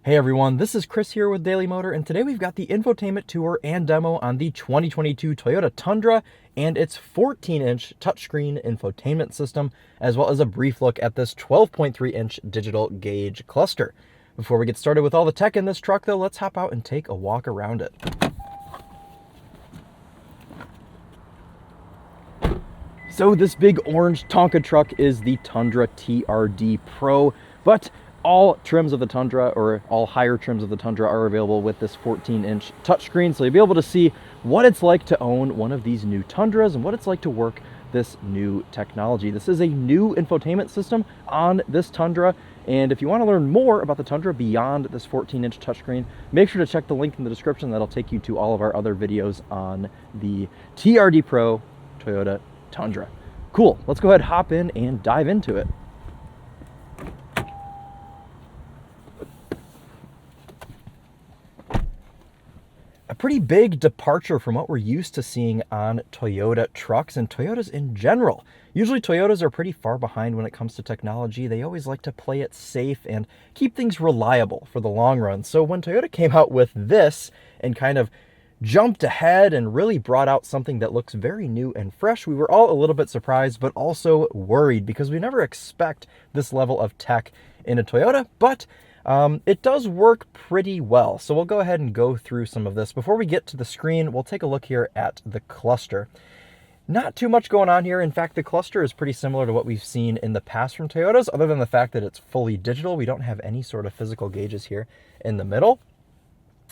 Hey everyone, this is Chris here with Daily Motor, and today we've got the infotainment tour and demo on the 2022 Toyota Tundra and its 14-inch touchscreen infotainment system, as well as a brief look at this 12.3-inch digital gauge cluster. Before we get started with all the tech in this truck though, let's hop out and take a walk around it. So this big orange Tonka truck is the Tundra TRD Pro, but all trims of the Tundra, or all higher trims of the Tundra, are available with this 14-inch touchscreen, so you'll be able to see what it's like to own one of these new Tundras and what it's like to work this new technology. This is a new infotainment system on this Tundra, and if you want to learn more about the Tundra beyond this 14-inch touchscreen, make sure to check the link in the description. That'll take you to all of our other videos on the TRD Pro Toyota Tundra. Cool, let's go ahead, hop in and dive into it. A pretty big departure from what we're used to seeing on Toyota trucks and Toyotas in general. Usually Toyotas are pretty far behind when it comes to technology. They always like to play it safe and keep things reliable for the long run. So when Toyota came out with this and kind of jumped ahead and really brought out something that looks very new and fresh, we were all a little bit surprised, but also worried because we never expect this level of tech in a Toyota, but it does work pretty well. So we'll go ahead and go through some of this. Before we get to the screen, we'll take a look here at the cluster. Not too much going on here. In fact, the cluster is pretty similar to what we've seen in the past from Toyotas, other than the fact that it's fully digital. We don't have any sort of physical gauges here in the middle.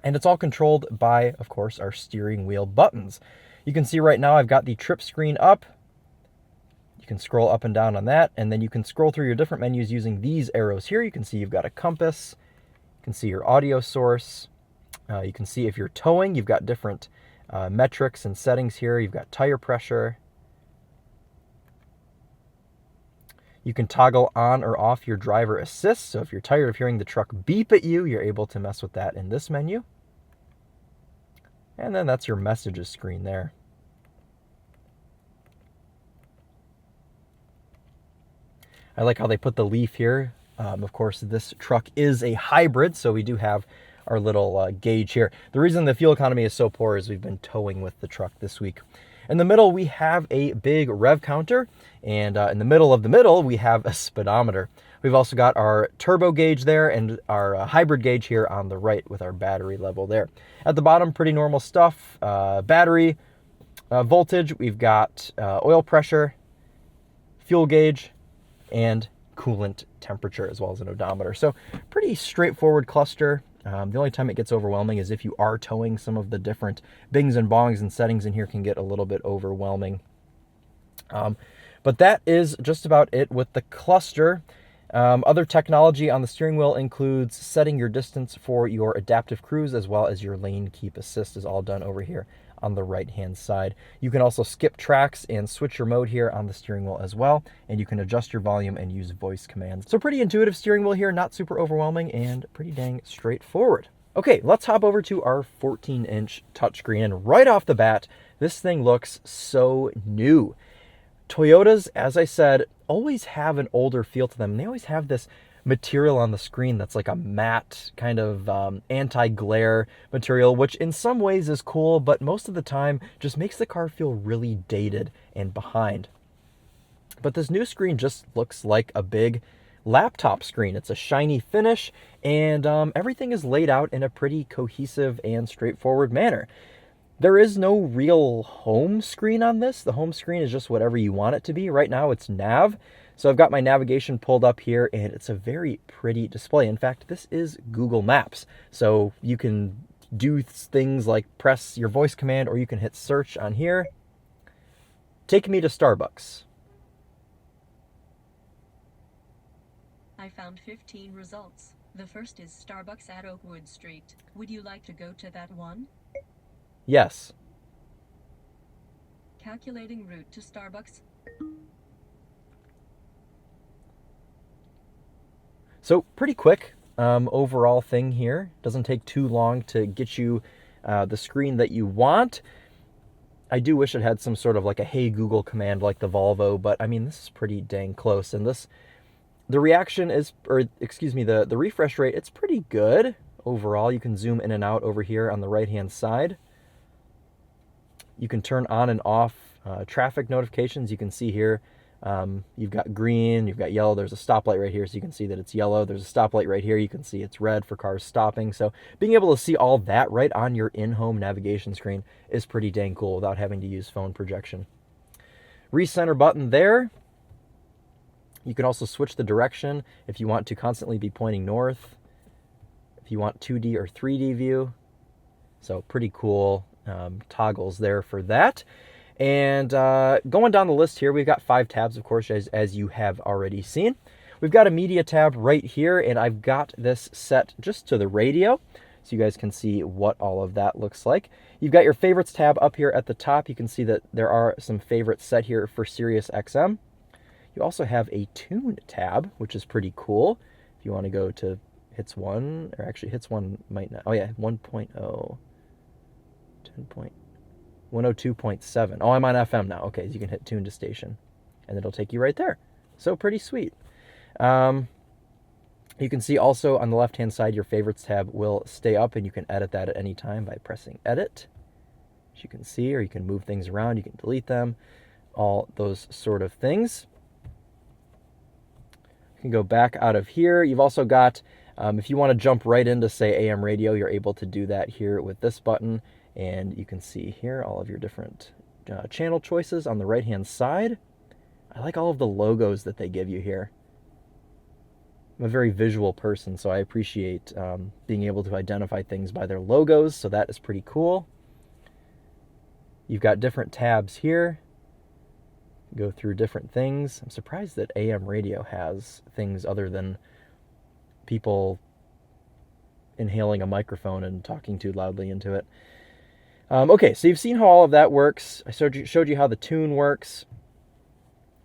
And it's all controlled by, of course, our steering wheel buttons. You can see right now I've got the trip screen up. You can scroll up and down on that, and then you can scroll through your different menus using these arrows here. You can see you've got a compass. You can see your audio source. You can see if you're towing, you've got different metrics and settings here. You've got tire pressure. You can toggle on or off your driver assist. So if you're tired of hearing the truck beep at you, you're able to mess with that in this menu. And then that's your messages screen there. I like how they put the leaf here. Of course, this truck is a hybrid, so we do have our little gauge here. The reason the fuel economy is so poor is we've been towing with the truck this week. In the middle, we have a big rev counter, and in the middle, we have a speedometer. We've also got our turbo gauge there and our hybrid gauge here on the right with our battery level there. At the bottom, pretty normal stuff. Battery, voltage, we've got oil pressure, fuel gauge, and coolant temperature, as well as an odometer. So pretty straightforward cluster. The only time it gets overwhelming is if you are towing. Some of the different bings and bongs and settings in here can get a little bit overwhelming. But that is just about it with the cluster. Other technology on the steering wheel includes setting your distance for your adaptive cruise, as well as your lane keep assist is all done over here on the right hand side. You can also skip tracks and switch your mode here on the steering wheel as well, and you can adjust your volume and use voice commands. So pretty intuitive steering wheel here, not super overwhelming, and pretty dang straightforward. Okay, let's hop over to our 14-inch touchscreen, and right off the bat, this thing looks so new. Toyotas, as I said, always have an older feel to them. They always have this material on the screen that's like a matte kind of anti-glare material, which in some ways is cool, but most of the time just makes the car feel really dated and behind. But this new screen just looks like a big laptop screen. It's a shiny finish, and everything is laid out in a pretty cohesive and straightforward manner. There is no real home screen on this. The home screen is just whatever you want it to be. Right now it's nav. So I've got my navigation pulled up here, and it's a very pretty display. In fact, this is Google Maps. So you can do things like press your voice command, or you can hit search on here. Take me to Starbucks. I found 15 results. The first is Starbucks at Oakwood Street. Would you like to go to that one? Yes. Calculating route to Starbucks. So pretty quick overall thing here. Doesn't take too long to get you the screen that you want. I do wish it had some sort of like a Hey Google command like the Volvo, but I mean, this is pretty dang close. And this The reaction is, or excuse me, the refresh rate, it's pretty good overall. You can zoom in and out over here on the right-hand side. You can turn on and off traffic notifications. You can see here, you've got green, you've got yellow. There's a stoplight right here, so you can see that it's yellow. There's a stoplight right here. You can see it's red for cars stopping. So being able to see all that right on your in-home navigation screen is pretty dang cool without having to use phone projection. Recenter button there. You can also switch the direction if you want to constantly be pointing north, if you want 2D or 3D view. So pretty cool toggles there for that. And going down the list here, we've got 5 tabs, of course, as you have already seen. We've got a media tab right here, and I've got this set just to the radio, so you guys can see what all of that looks like. You've got your favorites tab up here at the top. You can see that there are some favorites set here for Sirius XM. You also have a tune tab, which is pretty cool. If you want to go to hits 1, or actually hits 1 might not. Oh yeah, 1.0, 102.7. Oh, I'm on FM now. Okay, so you can hit tune to station, and it'll take you right there. So pretty sweet. You can see also on the left-hand side, your favorites tab will stay up, and you can edit that at any time by pressing edit, as you can see, or you can move things around, you can delete them, all those sort of things. You can go back out of here. You've also got, if you want to jump right into, say, AM radio, you're able to do that here with this button. And you can see here all of your different channel choices on the right-hand side. I like all of the logos that they give you here. I'm a very visual person, so I appreciate being able to identify things by their logos, so that is pretty cool. You've got different tabs here. Go through different things. I'm surprised that AM radio has things other than people inhaling a microphone and talking too loudly into it. Okay, so you've seen how all of that works. I showed you how the tune works.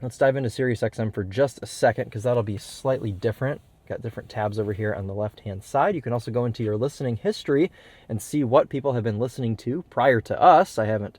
Let's dive into Sirius XM for just a second, because that'll be slightly different. Got different tabs over here on the left-hand side. You can also go into your listening history and see what people have been listening to prior to us. I haven't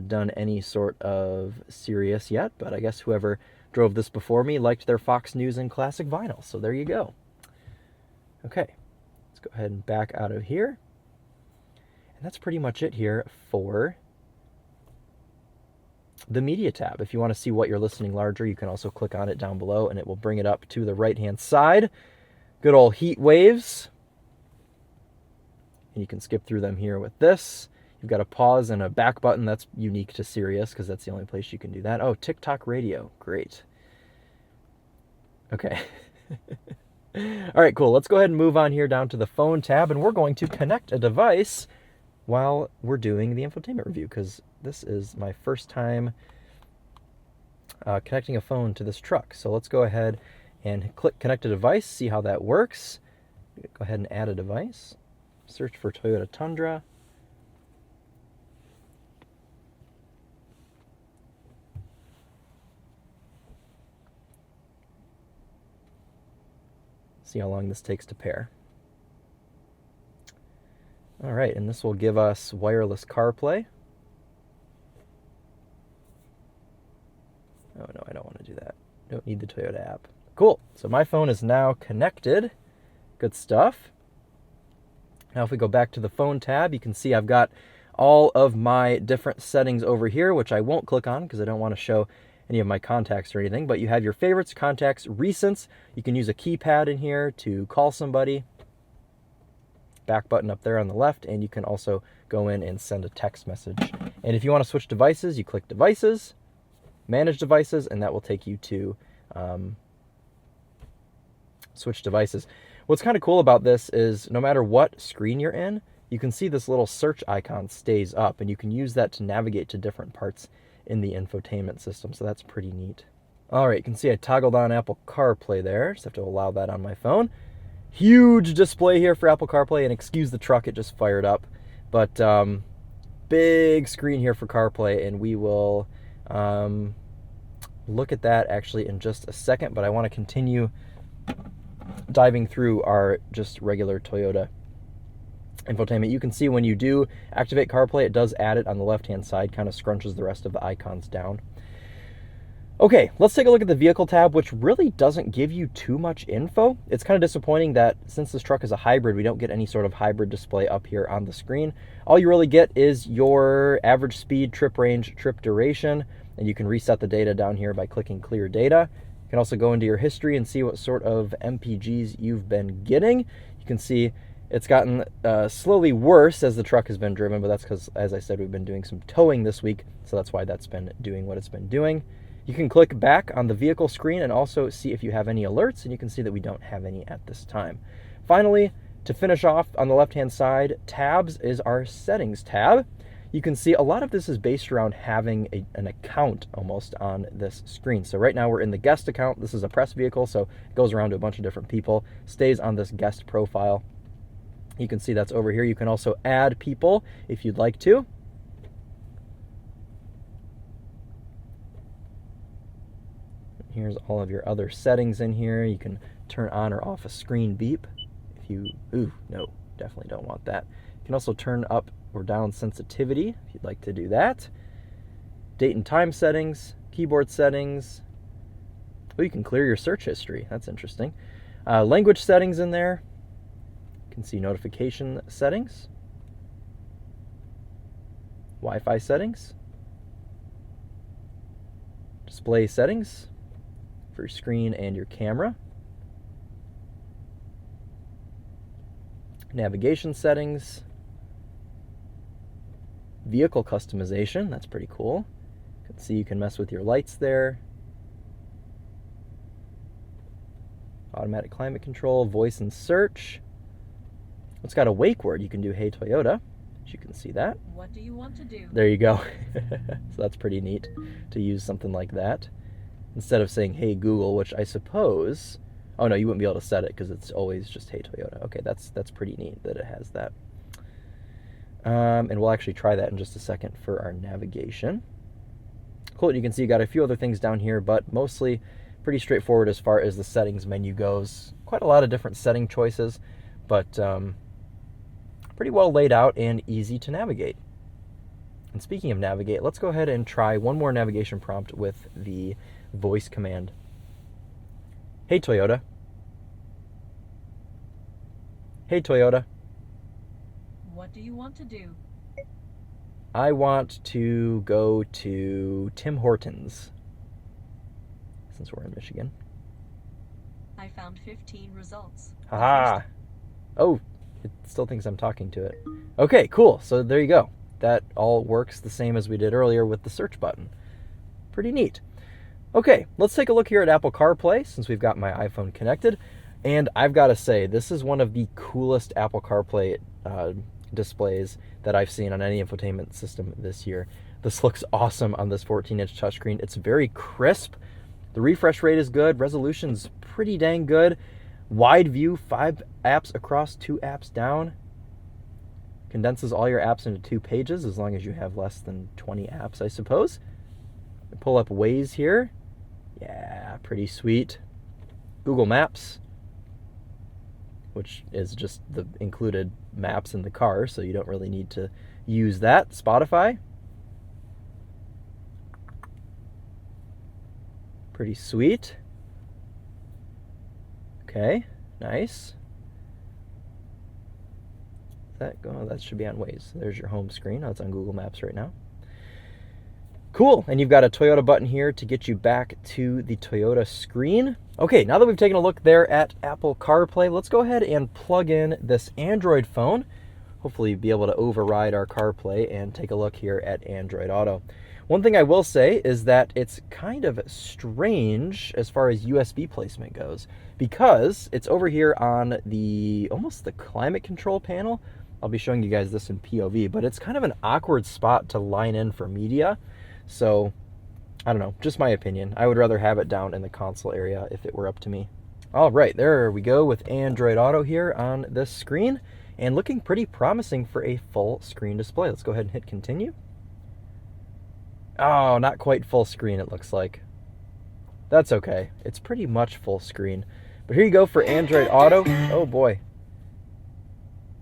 done any sort of Sirius yet, but I guess whoever drove this before me liked their Fox News and classic vinyl, so there you go. Okay, let's go ahead and back out of here. And that's pretty much it here for the media tab. If you want to see what you're listening larger, you can also click on it down below, and it will bring it up to the right-hand side. Good old heat waves. And you can skip through them here with this. You've got a pause and a back button. That's unique to Sirius because that's the only place you can do that. Oh, TikTok radio. Great. Okay. All right, cool. Let's go ahead and move on here down to the phone tab, and we're going to connect a device while we're doing the infotainment review, because this is my first time connecting a phone to this truck. So let's go ahead and click connect a device, see how that works. Go ahead and add a device. Search for Toyota Tundra. See how long this takes to pair. All right, and this will give us wireless CarPlay. Oh no, I don't want to do that. Don't need the Toyota app. Cool, so my phone is now connected. Good stuff. Now if we go back to the phone tab, you can see I've got all of my different settings over here, which I won't click on because I don't want to show any of my contacts or anything, but you have your favorites, contacts, recents. You can use a keypad in here to call somebody. Back button up there on the left, and you can also go in and send a text message. And if you want to switch devices, you click devices, manage devices, and that will take you to switch devices. What's kind of cool about this is no matter what screen you're in, you can see this little search icon stays up, and you can use that to navigate to different parts in the infotainment system, so that's pretty neat. All right, you can see I toggled on Apple CarPlay there. Just have to allow that on my phone. Huge display here for Apple CarPlay, and excuse the truck, it just fired up. But big screen here for CarPlay, and we will look at that actually in just a second, but I want to continue diving through our just regular Toyota infotainment. You can see when you do activate CarPlay, it does add it on the left-hand side, kind of scrunches the rest of the icons down. Okay, let's take a look at the vehicle tab, which really doesn't give you too much info. It's kind of disappointing that since this truck is a hybrid, we don't get any sort of hybrid display up here on the screen. All you really get is your average speed, trip range, trip duration, and you can reset the data down here by clicking clear data. You can also go into your history and see what sort of MPGs you've been getting. You can see it's gotten slowly worse as the truck has been driven, but that's because, as I said, we've been doing some towing this week, so that's why that's been doing what it's been doing. You can click back on the vehicle screen and also see if you have any alerts, and you can see that we don't have any at this time. Finally, to finish off on the left-hand side, tabs is our settings tab. You can see a lot of this is based around having an account almost on this screen. So right now we're in the guest account. This is a press vehicle, so it goes around to a bunch of different people, stays on this guest profile. You can see that's over here. You can also add people if you'd like to. Here's all of your other settings in here. You can turn on or off a screen beep if you, no, definitely don't want that. You can also turn up or down sensitivity if you'd like to do that. Date and time settings, keyboard settings. Oh, you can clear your search history. That's interesting. Language settings in there. You can see notification settings. Wi-Fi settings. Display settings for your screen and your camera. Navigation settings. Vehicle customization, that's pretty cool. You can see you can mess with your lights there. Automatic climate control, voice and search. It's got a wake word. You can do Hey Toyota, as you can see that. What do you want to do? There you go. So that's pretty neat to use something like that. Instead of saying, Hey Google, which I suppose, oh no, you wouldn't be able to set it because it's always just Hey Toyota. Okay, that's pretty neat that it has that. And we'll actually try that in just a second for our navigation. Cool, you can see you got a few other things down here, but mostly pretty straightforward as far as the settings menu goes. Quite a lot of different setting choices, but pretty well laid out and easy to navigate. And speaking of navigate, let's go ahead and try one more navigation prompt with the voice command. Hey Toyota. Hey Toyota. What do you want to do? I want to go to Tim Hortons, since we're in Michigan. I found 15 results. Haha. Oh, it still thinks I'm talking to it. Okay, cool. So there you go. That all works the same as we did earlier with the search button. Pretty neat. Okay, let's take a look here at Apple CarPlay since we've got my iPhone connected. And I've got to say, this is one of the coolest Apple CarPlay displays that I've seen on any infotainment system this year. This looks awesome on this 14-inch touchscreen. It's very crisp. The refresh rate is good. Resolution's pretty dang good. Wide view, 5 apps across, 2 apps down. Condenses all your apps into 2 pages as long as you have less than 20 apps, I suppose. Pull up Waze here. Yeah, pretty sweet. Google Maps, which is just the included maps in the car, so you don't really need to use that. Spotify. Pretty sweet. Okay, nice. That should be on Waze. There's your home screen. Oh, it's on Google Maps right now. Cool, and you've got a Toyota button here to get you back to the Toyota screen. Okay, now that we've taken a look there at Apple CarPlay, let's go ahead and plug in this Android phone. Hopefully be able to override our CarPlay and take a look here at Android Auto. One thing I will say is that it's kind of strange as far as USB placement goes, because it's over here on almost the climate control panel. I'll be showing you guys this in POV, but it's kind of an awkward spot to line in for media. So, I don't know, just my opinion. I would rather have it down in the console area if it were up to me. All right, there we go with Android Auto here on this screen, and looking pretty promising for a full screen display. Let's go ahead and hit continue. Oh, not quite full screen, it looks like. That's okay. It's pretty much full screen. But here you go for Android Auto. Oh boy.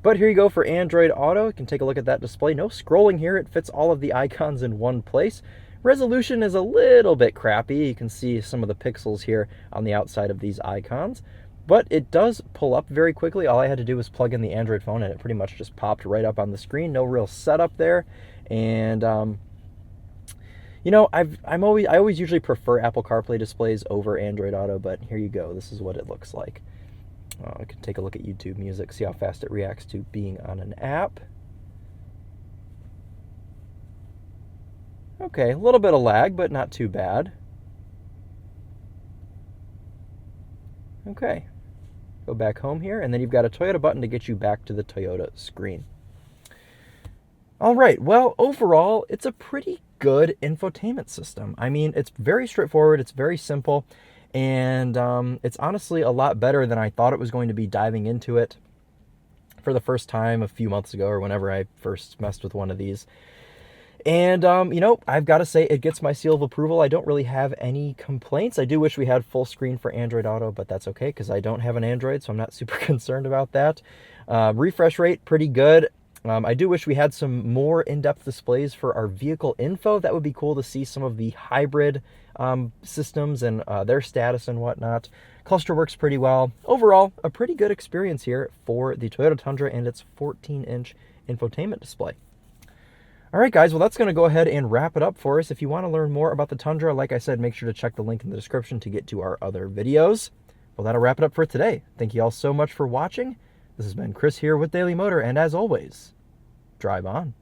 But here you go for Android Auto. You can take a look at that display. No scrolling here. It fits all of the icons in one place. Resolution is a little bit crappy. You can see some of the pixels here on the outside of these icons, but it does pull up very quickly. All I had to do was plug in the Android phone and it pretty much just popped right up on the screen. No real setup there. And you know, I always usually prefer Apple CarPlay displays over Android Auto, but here you go. This is what it looks like. I can take a look at YouTube Music, see how fast it reacts to being on an app. Okay, a little bit of lag, but not too bad. Okay, go back home here, and then you've got a Toyota button to get you back to the Toyota screen. All right, well, overall, it's a pretty good infotainment system. I mean, it's very straightforward, it's very simple, and it's honestly a lot better than I thought it was going to be diving into it for the first time a few months ago or whenever I first messed with one of these. And, you know, I've got to say it gets my seal of approval. I don't really have any complaints. I do wish we had full screen for Android Auto, but that's okay because I don't have an Android, so I'm not super concerned about that. Refresh rate, pretty good. I do wish we had some more in-depth displays for our vehicle info. That would be cool to see some of the hybrid systems and their status and whatnot. Cluster works pretty well. Overall, a pretty good experience here for the Toyota Tundra and its 14-inch infotainment display. All right, guys, well, that's going to go ahead and wrap it up for us. If you want to learn more about the Tundra, like I said, make sure to check the link in the description to get to our other videos. Well, that'll wrap it up for today. Thank you all so much for watching. This has been Chris here with Daily Motor, and as always, drive on.